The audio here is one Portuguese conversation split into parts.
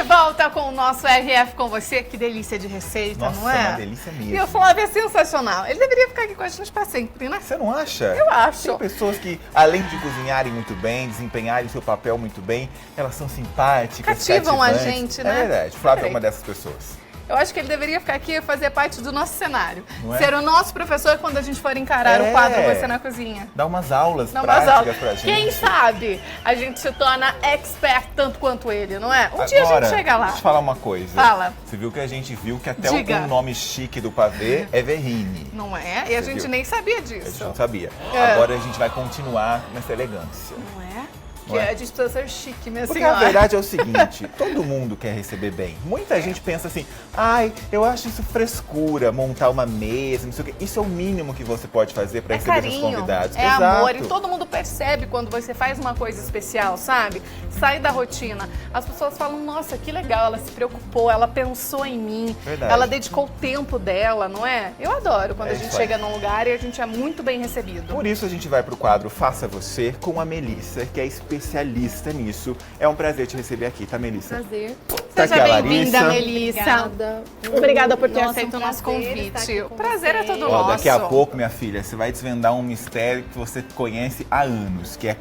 de volta com o nosso RF com você. Que delícia de receita, Nossa, não é? uma delícia mesmo. E o Flávio é sensacional. Ele deveria ficar aqui com a gente pra sempre, né? Você não acha? Eu acho. Tem pessoas que, além de cozinharem muito bem, desempenharem seu papel muito bem, elas são simpáticas, Cativam a cativantes. gente, né? É verdade. Flávio é uma dessas pessoas. Eu acho que ele deveria ficar aqui e fazer parte do nosso cenário. Não é? Ser o nosso professor quando a gente for encarar o quadro Você na Cozinha. Dá umas aulas Dá umas práticas aulas. pra gente. Quem sabe a gente se torna expert tanto quanto ele, não é? Um dia a Agora, gente chega lá. deixa eu te falar uma coisa. Fala. Você viu que a gente viu que até Diga. o nome chique do pavê é Verrine. Não é? E a gente viu? nem sabia A gente disso. não sabia. É. Agora a gente vai continuar nessa elegância. Não é? Não Que é? a gente precisa ser chique, minha Porque senhora. a verdade é o seguinte, todo mundo quer receber bem. Muita gente pensa assim, ai, eu acho isso frescura, montar uma mesa, não sei o quê. Isso é o mínimo que você pode fazer para receber seus convidados. É Exato. amor, e todo mundo percebe quando você faz uma coisa especial, sabe? Sai da rotina. As pessoas falam, nossa, que legal, ela se preocupou, ela pensou em mim, Verdade. ela dedicou o tempo dela, não é? Eu adoro quando É a gente isso aí. chega num lugar e a gente é muito bem recebido. Por isso a gente vai pro quadro Faça Você com a Melissa, que é especialista nisso. É um prazer te receber aqui, tá, Melissa? Prazer. Tá Seja aqui a bem-vinda, Larissa. Melissa. Obrigada. Obrigada por ter Nossa, aceito o um nosso prazer estar convite. aqui O com prazer é vocês. todo Ó, nosso. daqui a pouco, minha filha, você vai desvendar um mistério que você conhece há anos, que é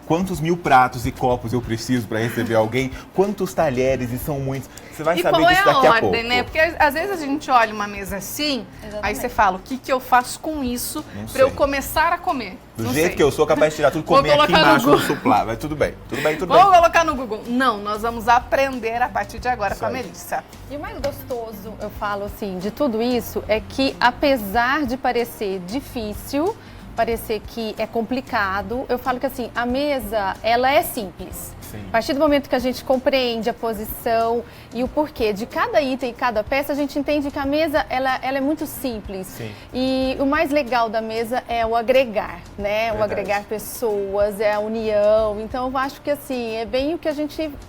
quantos mil pratos e copos eu preciso para receber alguém, quantos talheres, e são muitos. Você vai E saber qual é disso daqui a a pouco. ordem, né? Porque às vezes a gente olha uma mesa assim, aí Exatamente. você fala, o que que eu faço com isso Não pra eu sei. começar a comer? Do Não jeito sei. que eu sou, capaz de tirar tudo e Vou comer aqui colocar no embaixo no Google. suplá. Mas tudo bem, tudo bem, tudo bem. Vamos colocar no Google. Não, nós vamos aprender a partir de agora Isso com a aí. Melissa. E o mais gostoso, eu falo assim, de tudo isso, é que apesar de parecer difícil, parecer que é complicado, eu falo que assim, a mesa, ela é simples. Sim. A partir do momento que a gente compreende a posição e o porquê de cada item e cada peça, a gente entende que a mesa, ela é muito simples. Sim. E o mais legal da mesa é o agregar, né? O Verdade. agregar pessoas, é a união. Então, eu acho que assim, é bem o que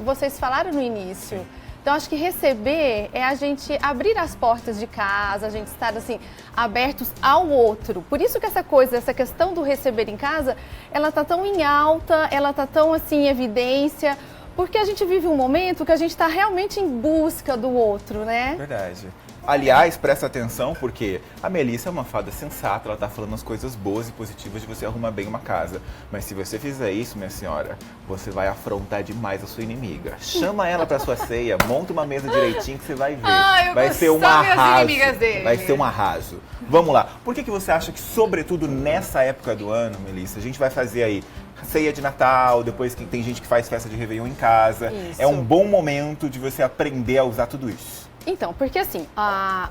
vocês falaram no início. Sim. Então, acho que receber é a gente abrir as portas de casa, a gente estar assim, abertos ao outro. Por isso que essa questão do receber em casa, ela tá tão em alta, ela tá tão assim em evidência, porque a gente vive um momento que a gente está realmente em busca do outro, né? Verdade. Aliás, presta atenção, porque a Melissa é uma fada sensata, ela tá falando as coisas boas e positivas de você arrumar bem uma casa. Mas se você fizer isso, minha senhora, você vai afrontar demais a sua inimiga. Chama ela pra sua ceia, monta uma mesa direitinho que você vai ver. Ah, eu vai ser um gostava das arraso. inimigas dele. Vai ser um arraso. Vamos lá. Por que você acha que, sobretudo nessa época do ano, Melissa, a gente vai fazer aí ceia de Natal, depois que tem gente que faz festa de Réveillon em casa. Isso. É um bom momento de você aprender a usar tudo isso. Então, porque assim,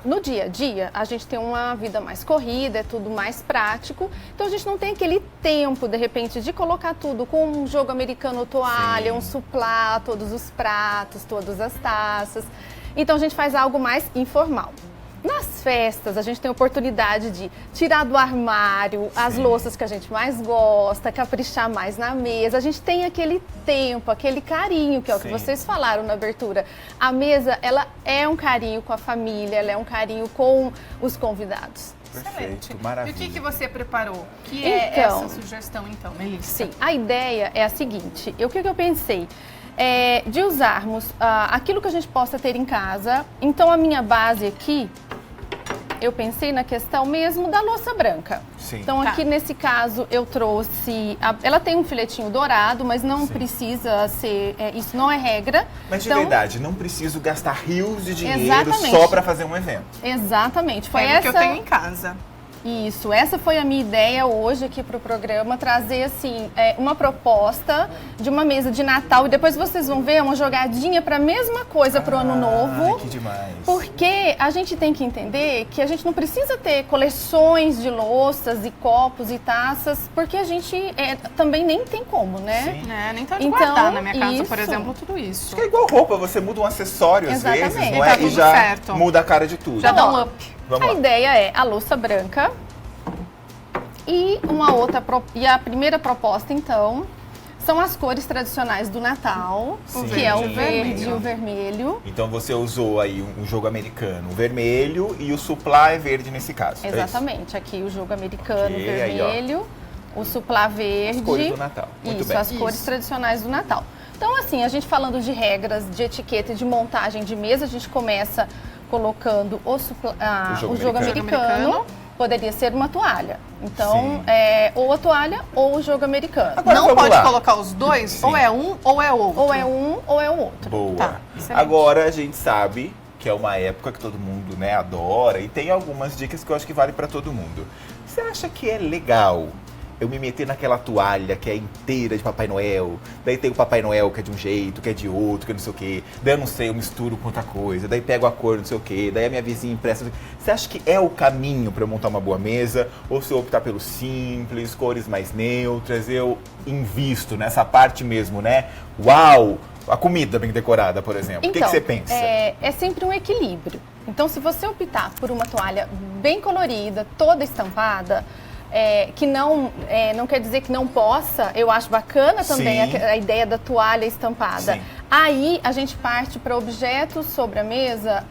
no dia a dia a gente tem uma vida mais corrida, é tudo mais prático, então a gente não tem aquele tempo, de repente, de colocar tudo com um jogo americano toalha, Sim. um suplá, todos os pratos, todas as taças. Então a gente faz algo mais informal. Nas festas, a gente tem a oportunidade de tirar do armário as Sim. louças que a gente mais gosta, caprichar mais na mesa. A gente tem aquele tempo, aquele carinho, que é o que Sim. vocês falaram na abertura. A mesa, ela é um carinho com a família, ela é um carinho com os convidados. Perfeito, E maravilha. o que que você preparou? Que é Então, essa sugestão, então, Melissa? Sim, a ideia é a seguinte, o que eu pensei? De usarmos aquilo que a gente possa ter em casa. Então, a minha base aqui, eu pensei na questão mesmo da louça branca. Sim. Então, Tá. aqui nesse caso, eu trouxe... ela tem um filetinho dourado, mas não Sim. precisa ser... isso não é regra. Mas de Então, verdade, não preciso gastar rios de dinheiro Exatamente. só pra fazer um evento. Exatamente. Foi Foi o que eu tenho em casa. Isso, essa foi a minha ideia hoje aqui para o programa, trazer assim, uma proposta de uma mesa de Natal e depois vocês vão ver uma jogadinha para a mesma coisa para o Ano Novo. Que demais. Porque a gente tem que entender que a gente não precisa ter coleções de louças e copos e taças, porque a gente também nem tem como, né? Sim. Nem tô de Então, guardar na minha casa, por isso. exemplo, tudo isso. Acho que é igual roupa, você muda um acessório às vezes, Exatamente. não Tá é? tudo E já certo. muda a cara de tudo. Já dá Então, um ó, up. Vamos A lá. ideia é a louça branca e e a primeira proposta, então, são as cores tradicionais do Natal, Sim. que é o Sim. verde e o vermelho. Então você usou aí um jogo americano, o vermelho, e o suplá é verde nesse caso. é isso? Exatamente, aqui o jogo americano, Ok, aí, ó. vermelho, o suplá verde. As cores do Natal. Muito Isso, bem. as cores Isso. tradicionais do Natal. Então, assim, a gente falando de regras, de etiqueta e de montagem de mesa, a gente começa colocando o jogo americano. Poderia ser uma toalha. Então, ou a toalha ou o jogo americano. Agora, não vamos pode lá. colocar os dois? Sim. Ou é um ou é outro? Ou é um ou é o outro. Boa. Tá, excelente. Agora a gente sabe que é uma época que todo mundo, né, adora, e tem algumas dicas que eu acho que vale pra todo mundo. Você acha que é legal eu me meter naquela toalha que é inteira de Papai Noel, daí tem o Papai Noel que é de um jeito, que é de outro, que é não sei o quê, daí eu não sei, eu misturo com outra coisa, daí pego a cor não sei o quê, daí a minha vizinha empresta. Você acha que é o caminho pra eu montar uma boa mesa? Ou se eu optar pelo simples, cores mais neutras, eu invisto nessa parte mesmo, né? Uau! A comida bem decorada, por exemplo. Então, o que você pensa? É sempre um equilíbrio. Então, se você optar por uma toalha bem colorida, toda estampada, que não quer dizer que não possa, eu acho bacana também Sim. a ideia da toalha estampada. Sim. Aí a gente parte para objetos sobre a mesa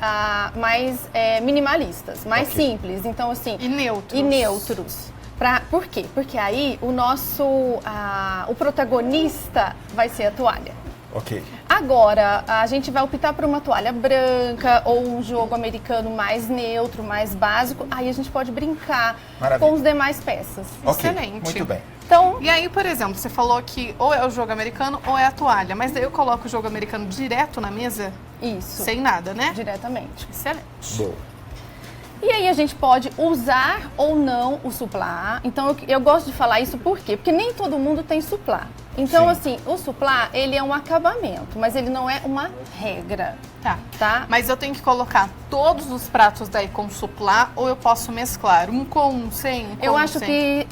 mais minimalistas, mais Ok. simples. Então, assim. E neutros. E neutros. Por quê? Porque aí o protagonista vai ser a toalha. Ok. Agora, a gente vai optar por uma toalha branca ou um jogo americano mais neutro, mais básico. Aí a gente pode brincar Maravilha. com as demais peças. Ok, Excelente. muito bem. Então, E aí, por exemplo, você falou que ou é o jogo americano ou é a toalha. Mas daí eu coloco o jogo americano direto na mesa, isso, sem nada, né? diretamente. Excelente. Boa. E aí a gente pode usar ou não o suplá. Então eu gosto de falar isso por quê? Porque nem todo mundo tem suplá. Então, Sim. assim, o suplá, ele é um acabamento, mas ele não é uma regra, tá? Mas eu tenho que colocar todos os pratos daí com suplá ou eu posso mesclar? Um com um sem? Um com Eu um acho sem? que,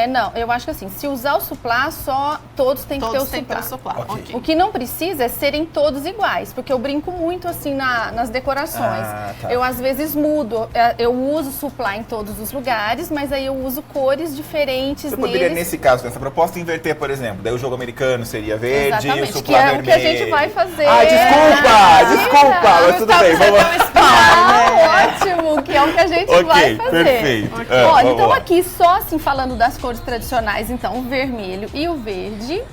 não, eu acho que assim, se usar o suplá, só todos têm que ter o Todos têm que ter suplá. o suplá. Ok. Ok. O que não precisa é serem todos iguais, porque eu brinco muito assim nas decorações. Tá. Eu às vezes mudo, eu uso suplá em todos os lugares, mas aí eu uso cores diferentes Você poderia, neles. nesse caso, nessa proposta, inverter, por exemplo. Daí o jogo americano seria verde e o Exatamente, suplá que é vermelho. o que a gente vai fazer. Ah, desculpa, mas tudo bem, vamos lá. Ótimo, que é o que a gente Ok, vai fazer. perfeito. Ok. Ah, Olha, vamos então lá. aqui só assim falando das cores tradicionais, então o vermelho e o verde.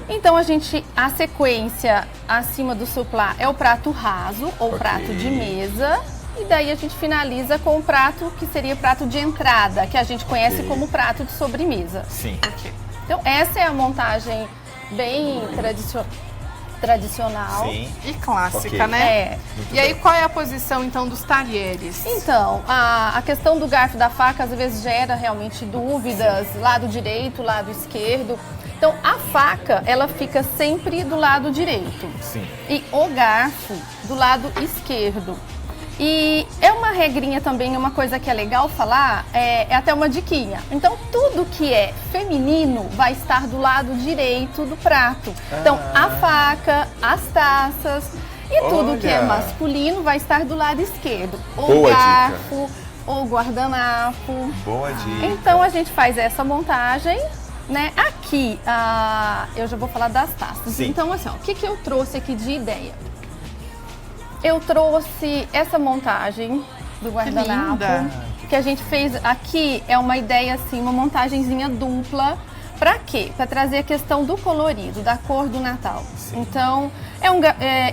Então a sequência acima do suplá é o prato raso ou Ok. prato de mesa. E daí a gente finaliza com o prato que seria prato de entrada, que a gente conhece como prato de sobremesa. Sim. Ok. Então essa é a montagem bem tradicional. Sim. E clássica, Ok. né? É. Muito E aí, bem. qual é a posição, então, dos talheres? Então, a questão do garfo e da faca às vezes gera realmente dúvidas, lado direito, lado esquerdo. Então, a faca, ela fica sempre do lado direito Sim. e o garfo do lado esquerdo. E é uma regrinha também, uma coisa que é legal falar, é até uma diquinha. Então, tudo que é feminino vai estar do lado direito do prato. Então, a faca, as taças e tudo que é Olha. masculino vai estar do lado esquerdo. O Boa garfo, ou guardanapo. Boa dica. Então, a gente faz essa montagem, né? Aqui, eu já vou falar das taças. Sim. Então, assim, ó, o que eu trouxe aqui de ideia? Eu trouxe essa montagem do guardanapo linda. que a gente fez aqui. É uma ideia assim, uma montagenzinha dupla. Pra quê? Pra trazer a questão do colorido, da cor do Natal. Sim. Então,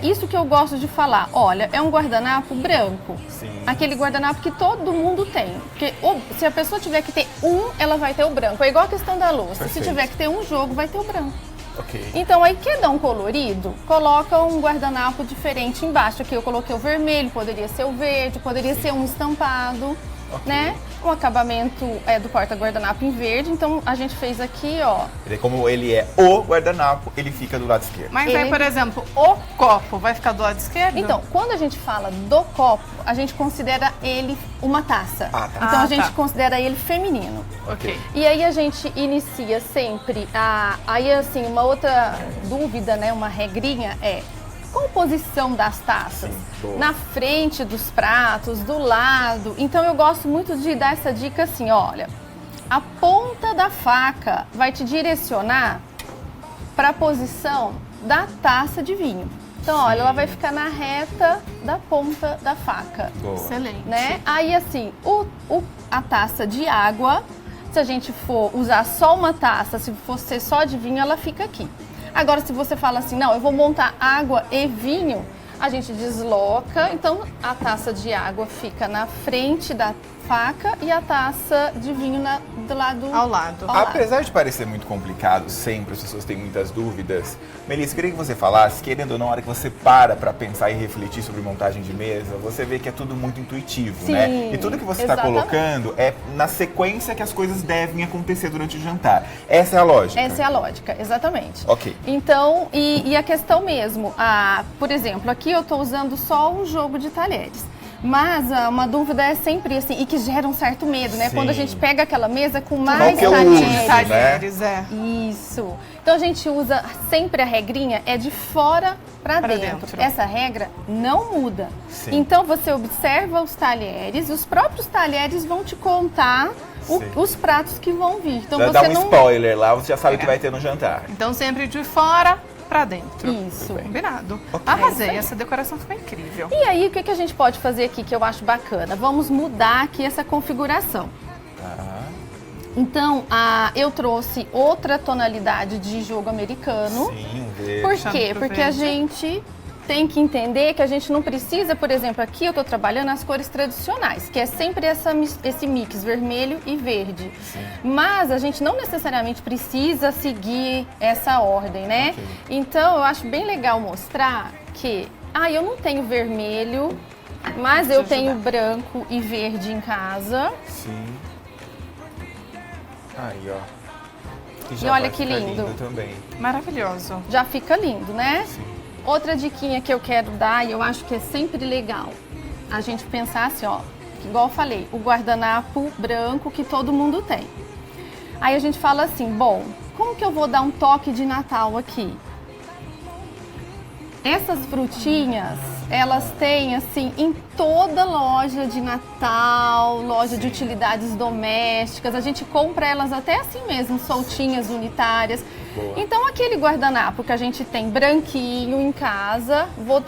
isso que eu gosto de falar. Olha, é um guardanapo branco. Sim. Aquele guardanapo que todo mundo tem. Porque se a pessoa tiver que ter um, ela vai ter o branco. É igual a questão da louça. Perfeito. Se tiver que ter um jogo, vai ter o branco. Ok. Então aí quer dar um colorido, coloca um guardanapo diferente embaixo. Aqui eu coloquei o vermelho, poderia ser o verde, poderia ser um estampado, né? O acabamento é do porta-guardanapo em verde, então a gente fez aqui, ó. Como ele é o guardanapo, ele fica do lado esquerdo. Mas aí, Ele- por exemplo, o copo vai ficar do lado esquerdo? Então, quando a gente fala do copo, a gente considera ele uma taça. Ah, tá. Então Ah, a gente tá. considera ele feminino. Ok. E aí a gente inicia sempre aí assim, uma outra dúvida, né, uma regrinha é qual posição das taças? Sim, boa. Na frente dos pratos, do lado. Então eu gosto muito de dar essa dica assim, olha, a ponta da faca vai te direcionar para a posição da taça de vinho. Então, olha, ela vai ficar na reta da ponta da faca, Boa. Excelente. né? Aí assim, a taça de água, se a gente for usar só uma taça, se for ser só de vinho, ela fica aqui. Agora, se você fala assim, não, eu vou montar água e vinho, a gente desloca, então a taça de água fica na frente da faca e a taça de vinho do lado Ao lado. Apesar de parecer muito complicado, sempre as pessoas têm muitas dúvidas. Melissa, queria que você falasse, querendo ou não, na hora que você para pensar e refletir sobre montagem de mesa, você vê que é tudo muito intuitivo, Sim, né? E tudo que você está exatamente. colocando é na sequência que as coisas devem acontecer durante o jantar. Essa é a lógica? Essa é a lógica, exatamente. Ok. Então, e a questão mesmo, por exemplo, aqui eu estou usando só um jogo de talheres. Mas uma dúvida é sempre assim, e que gera um certo medo, né? Sim. Quando a gente pega aquela mesa com mais que é o talheres. uso, né? Talheres, Isso. Então a gente usa sempre a regrinha é de fora para Pra dentro. dentro. Essa regra não muda. Sim. Então você observa os talheres, e os próprios talheres vão te contar Sim. os pratos que vão vir. Então Já você dá um não spoiler lá, você já sabe o que vai ter no jantar. Então sempre de fora pra dentro. Isso. Combinado. É isso Arrasei, aí. essa decoração ficou incrível. E aí, o que a gente pode fazer aqui que eu acho bacana? Vamos mudar aqui essa configuração. Tá. Então, eu trouxe outra tonalidade de jogo americano. Sim, um verde. Por Puxando quê? pro Porque a verde. gente tem que entender que a gente não precisa, por exemplo, aqui eu estou trabalhando as cores tradicionais, que é sempre esse mix vermelho e verde. Sim. Mas a gente não necessariamente precisa seguir essa ordem, né? Ok. Então, eu acho bem legal mostrar que, eu não tenho vermelho, mas eu tenho branco e verde em casa. Sim. Aí, ó. E já olha vai que ficar lindo. também. Maravilhoso. Já fica lindo, né? Sim. Outra diquinha que eu quero dar, e eu acho que é sempre legal, a gente pensar assim, ó, que igual eu falei, o guardanapo branco que todo mundo tem. Aí a gente fala assim, bom, como que eu vou dar um toque de Natal aqui? Essas frutinhas, elas têm assim em toda loja de Natal, loja de utilidades domésticas, a gente compra elas até assim mesmo, soltinhas, unitárias. Boa. Então aquele guardanapo que a gente tem branquinho em casa, vou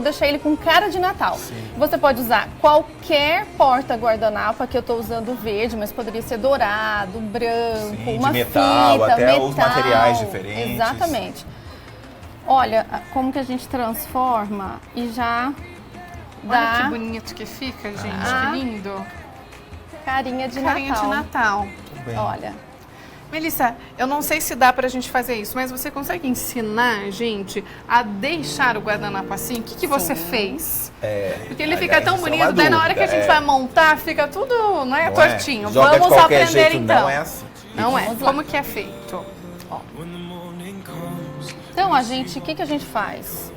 deixar ele com cara de Natal. Sim. Você pode usar qualquer porta-guardanapo, aqui eu estou usando verde, mas poderia ser dourado, branco, Sim, de uma metal, fita, até metal. os materiais diferentes. Exatamente. Olha como que a gente transforma e já Olha que dá bonito que fica, gente. Ah. Que lindo. carinha de Carinha Natal. de Natal. Tudo bem. Olha, Melissa, eu não sei se dá pra gente fazer isso, mas você consegue ensinar a gente a deixar o guardanapo assim? O que você fez? Porque ele fica tão isso é bonito, uma daí na hora dúvida, que a gente vai montar, fica tudo, não é, Não tortinho. Joga de Vamos qualquer aprender jeito, então. Não é assim. Não é. Vamos lá. Como que é feito? então a gente, o que a gente faz?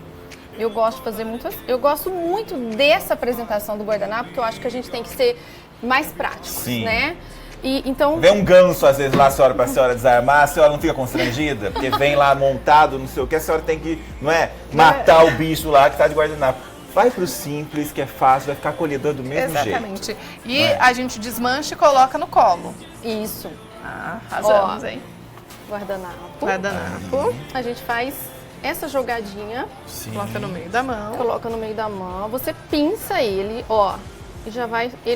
Eu gosto de fazer muito, eu gosto muito dessa apresentação do guardanapo, porque eu acho que a gente tem que ser mais práticos, Sim. né? E então Vê um ganso, às vezes, lá pra senhora desarmar, a senhora não fica constrangida? Porque vem lá montado, não sei o que, a senhora tem que, não é? Matar o bicho lá que tá de guardanapo. Vai pro simples, que é fácil, vai ficar acolhedor do mesmo jeito. Exatamente. E Não é? a gente desmancha e coloca no colo. isso, Arrasamos, Ó. hein? guardanapo. Guardanapo. A gente faz essa jogadinha, Sim. Coloca no meio da mão. coloca no meio da mão, você pinça ele, ó. E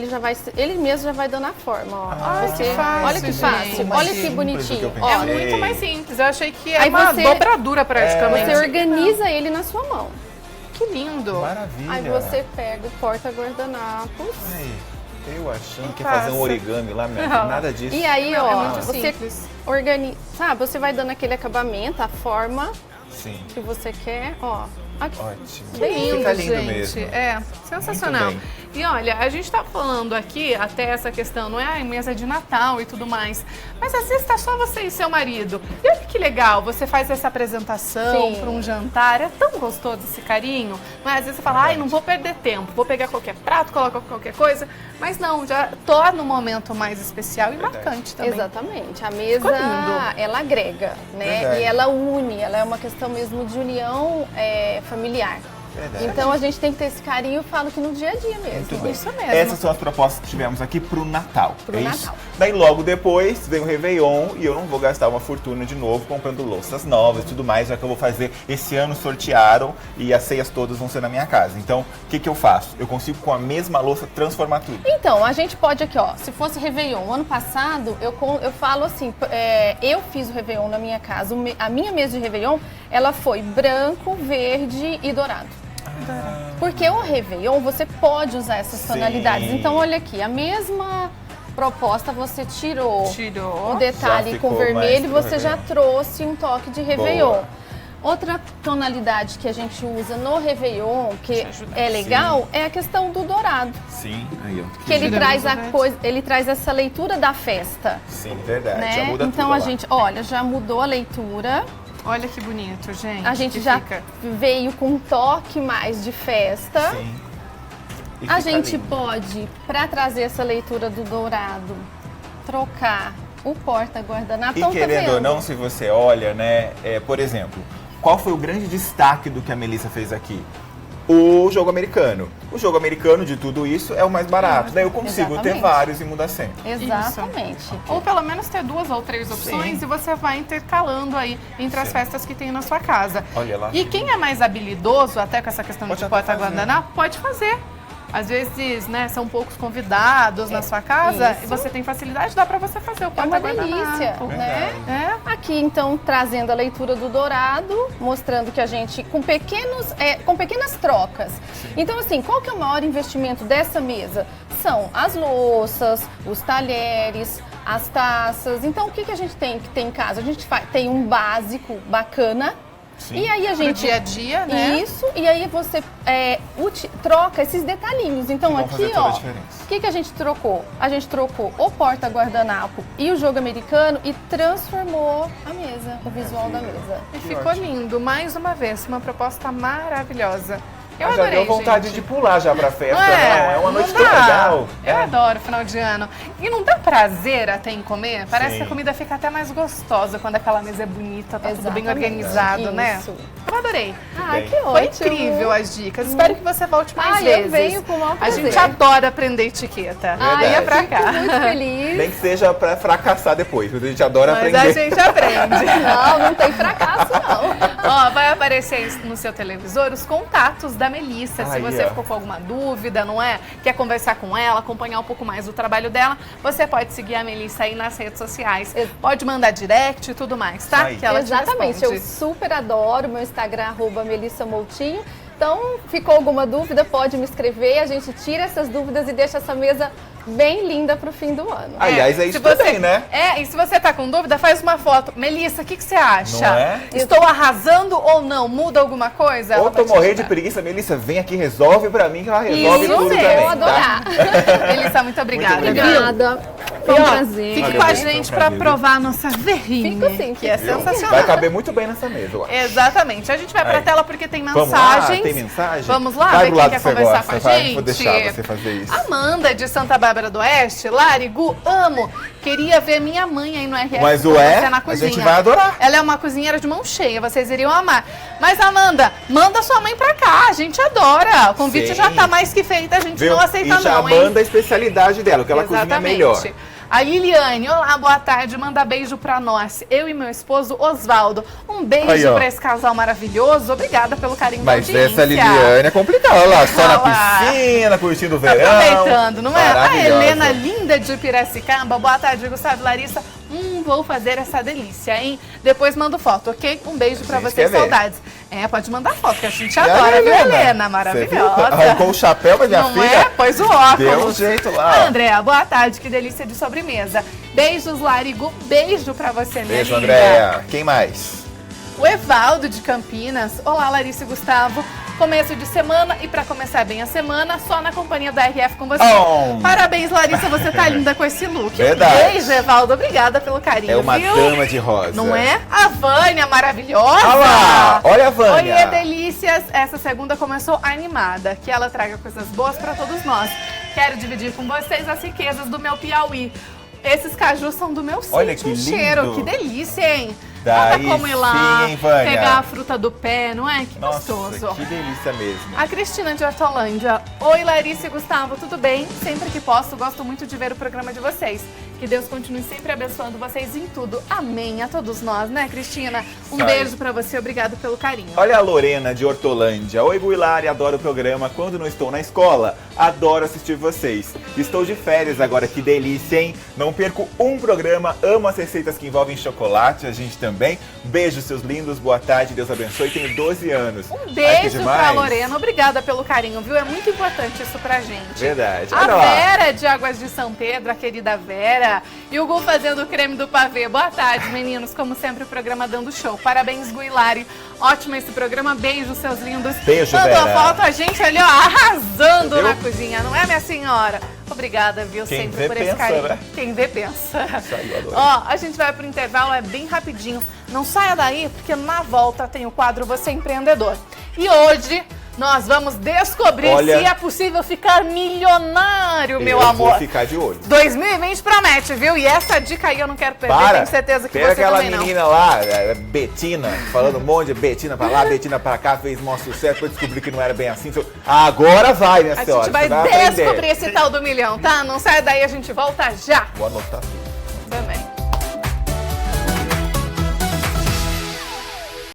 ele mesmo já vai dando a forma, ó. Ai, que fácil, olha que fácil, gente. olha que Simples do que bonitinho. eu Ó, É pensei. muito mais simples. Eu achei que era Aí uma você- dobradura praticamente. você organiza ele na sua mão. Que lindo. Maravilha. Aí você pega o porta-guardanapos. Ai, eu achando que ia Passa. fazer um origami lá, minha Não. filha, nada disso. E aí, Não, é ó, muito você simples. organiza, sabe? Você vai dando aquele acabamento, a forma Sim, que você quer, ó. Aqui. ótimo. Bem Fica lindo gente. mesmo. É, sensacional. Muito E olha, a gente tá falando aqui até essa questão, não é mesa de Natal e tudo mais, mas às vezes tá só você e seu marido. E olha que legal, você faz essa apresentação Sim. para um jantar, é tão gostoso esse carinho. Mas às vezes você fala, ai, não vou perder tempo, vou pegar qualquer prato, colocar qualquer coisa. Mas não, já torna o momento mais especial e marcante também. Exatamente. A Ficou mesa, lindo. ela agrega, né? Verdade. E ela une, ela é uma questão mesmo de união familiar. Verdade. Então a gente tem que ter esse carinho, eu falo que no dia a dia mesmo. Muito bem. Isso mesmo. Essas são as propostas que tivemos aqui pro Natal. Pro é isso? Natal. Daí logo depois vem o Réveillon e eu não vou gastar uma fortuna de novo comprando louças novas e tudo mais, já que eu vou fazer, esse ano sortearam e as ceias todas vão ser na minha casa. Então, o que eu faço? Eu consigo com a mesma louça transformar tudo. Então, a gente pode aqui, ó, se fosse Réveillon, ano passado, eu falo assim, eu fiz o Réveillon na minha casa, a minha mesa de Réveillon, ela foi branco, verde e dourado. Porque o Réveillon, você pode usar essas tonalidades. Sim. Então, olha aqui, a mesma proposta você tirou o Já detalhe ficou com vermelho e mais pro você já Réveillon. trouxe um toque de Réveillon. Boa. Outra tonalidade que a gente usa no Réveillon, que ajuda. é legal, é a questão do dourado. Sim, aí ó. Que ele lindo. traz a Verde. coisa, ele traz essa leitura da festa, Sim, verdade. né? Já muda Então tudo a lá. gente, olha, já mudou a leitura. Olha que bonito, gente. A gente que já fica. veio com um toque mais de festa. Sim. E A fica gente lindo. pode, para trazer essa leitura do dourado, trocar o porta-guardanapo. E Então, tá querendo ou vendo? não, se você olha, né, por exemplo, qual foi o grande destaque do que a Melissa fez aqui? O jogo americano. O jogo americano de tudo isso é o mais barato. Daí eu consigo ter Exatamente. vários e mudar sempre. Exatamente. Ou pelo menos ter 2 ou 3 opções Sim. e você vai intercalando aí entre as Sim. festas que tem na sua casa. Olha lá. E quem é mais habilidoso, até com essa questão Pode de até porta-guardanapo, pode fazer. Às vezes, né, são poucos convidados na sua casa isso. e você tem facilidade, dá pra você fazer o É uma porta-guardanapo. delícia, né? É. Aqui, então, trazendo a leitura do dourado, mostrando que a gente, com pequenas trocas. Então, assim, qual que é o maior investimento dessa mesa? São as louças, os talheres, as taças. Então, o que a gente tem que ter em casa? A gente tem um básico bacana. Sim. E aí a Pro gente... dia a dia, né? Isso, e aí você troca esses detalhinhos. Então, Que vão aqui, fazer toda a ó, diferença. o que a gente trocou? A gente trocou o porta-guardanapo e o jogo americano e transformou a mesa, o visual da mesa. E Que ficou ótimo. lindo, mais uma vez, uma proposta maravilhosa. Eu já adorei, deu vontade gente. de pular já pra festa, Não não? É uma Não noite tão dá. legal. Eu adoro final de ano. E não dá prazer até em comer? Parece Sim. que a comida fica até mais gostosa quando aquela mesa é bonita, tá tudo bem Exatamente. organizado, né? Isso. Eu adorei. Ah, bem. que ótimo. Foi incrível as dicas. Espero que você volte mais vezes. Eu venho com o maior A prazer. gente adora aprender etiqueta. Verdade. Venha pra cá. Fico muito feliz. Nem que seja pra fracassar depois, porque a gente adora Mas aprender. a gente aprende. Não tem fracasso, não. Ó, vai aparecer aí no seu televisor os contatos da Melissa. Se Aí, você ó. ficou com alguma dúvida, não é? Quer conversar com ela, acompanhar um pouco mais do trabalho dela, você pode seguir a Melissa aí nas redes sociais. Pode mandar direct e tudo mais, tá? Aí. Que ela te Exatamente, eu responde. super adoro, meu Instagram @Melissa Moutinho. Então, ficou alguma dúvida, pode me escrever, a gente tira essas dúvidas e deixa essa mesa bem linda pro fim do ano. Aliás, é se isso você- também, né? É, e se você tá com dúvida, faz uma foto. Melissa, o que você acha? Não é? Estou arrasando ou não? Muda alguma coisa? Ela Ou vai tô te morrendo de ajudar. preguiça, Melissa, vem aqui, resolve pra mim que ela resolve Isso tudo mesmo, também. eu adorar. Melissa, muito obrigada. Muito viu? Obrigada. Foi um E, ó, prazer. Fique Olha, com a foi um gente prazer, pra viu? provar a nossa verrine, Fico sim, que é fico. Viu? sensacional. Vai caber muito bem nessa mesa, eu acho. Exatamente. A gente vai pra Aí. tela porque tem Vamos lá? mensagens. Tem mensagem? Vamos lá, Vai ver pro quem lado quer que você conversar gosta, com a vai, gente. vou deixar você fazer isso. Amanda, de Santa Bárbara do Oeste. Lari, Gu, amo. Queria ver minha mãe aí no RF Mas com ué, você na a cozinha. gente vai adorar. Ela é uma cozinheira de mão cheia, vocês iriam amar. Mas, Amanda, manda sua mãe pra cá, a gente adora. O convite Sim. já tá mais que feito, a gente Viu? não aceita E já não, hein? manda a especialidade dela, que ela cozinha melhor. A Liliane, olá, boa tarde, manda beijo pra nós. Eu e meu esposo Osvaldo. Um beijo Aí, ó. pra esse casal maravilhoso. Obrigada pelo carinho Mas da audiência. essa Liliane é complicada, olha lá, só na Olha lá. piscina, curtindo o Tá verão. aproveitando, não é? A Maravilhosa. Helena linda de Piracicaba. Boa tarde, Gustavo e Larissa. Vou fazer essa delícia, hein? Depois mando foto, ok? Um beijo pra A gente vocês, quer ver. saudades. É, pode mandar foto, que a gente E a adora, viu, Helena? Você viu? Maravilhosa. Arrancou o chapéu, mas minha Não filha é? Pôs o óculos. deu um jeito lá. Andréa, boa tarde, que delícia de sobremesa. Beijos, Larigo. Beijo pra você, minha Beijo, linda. Andréia. Quem mais? O Evaldo de Campinas. Olá, Larissa e Gustavo. Começo de semana e pra começar bem a semana, só na companhia da RF com você. Oh. Parabéns, Larissa, você tá linda com esse look. Verdade. Beijo, Evaldo. Obrigada pelo carinho, É uma viu? dama de rosa. Não é? A Vânia, maravilhosa. Olha lá, olha a Vânia. Oiê, delícias. Essa segunda começou animada. Que ela traga coisas boas pra todos nós. Quero dividir com vocês as riquezas do meu Piauí. Esses cajus são do meu sítio. Olha que lindo. cheiro. Que delícia, hein? Daí Nada como ir lá, sim, hein, Vânia? pegar a fruta do pé, não é? Que Nossa, gostoso. que delícia mesmo. A Cristina de Hortolândia. Oi, Larissa e Gustavo, tudo bem? Sempre que posso, gosto muito de ver o programa de vocês. Que Deus continue sempre abençoando vocês em tudo. Amém. A todos nós, né, Cristina? Um Sai. beijo pra você, obrigado pelo carinho. Olha a Lorena de Hortolândia. Oi, Guilherme, adoro o programa. Quando não estou na escola, adoro assistir vocês. Estou de férias agora, que delícia, hein? Não perco um programa, amo as receitas que envolvem chocolate, a gente também. Beijo, seus lindos, boa tarde, Deus abençoe. Tenho 12 anos. Um Ai, que beijo demais. pra Lorena, obrigada pelo carinho, viu? É muito importante isso pra gente. Verdade. A Olha lá. Vera de Águas de São Pedro, a querida Vera. E o Gu fazendo o creme do pavê. Boa tarde, meninos. Como sempre, o programa dando show. Parabéns, Guilari. Ótimo esse programa. Beijo, seus lindos. Beijo, Mandou a Vera. foto, a gente ali, ó, arrasando Viu? na cozinha. Não é, minha senhora? Obrigada, viu, Quem sempre vê, por esse pensa, carinho. né? Quem vê, pensa. Isso aí, eu adoro. Ó, a gente vai pro intervalo, é bem rapidinho. Não saia daí, porque na volta tem o quadro Você Empreendedor. E hoje nós vamos descobrir Olha, se é possível ficar milionário, meu eu amor. vou ficar de olho. 2020 promete, viu? E essa dica aí eu não quero perder, Para! tenho certeza que Pega você aquela também não. menina lá, Betina, falando um monte de Betina pra lá, Betina pra cá, fez maior sucesso, depois descobri que não era bem assim. Agora vai, minha A senhora. gente vai você aprender. descobrir esse tal do milhão, tá? Não sai daí, a gente volta já. Vou anotar tudo.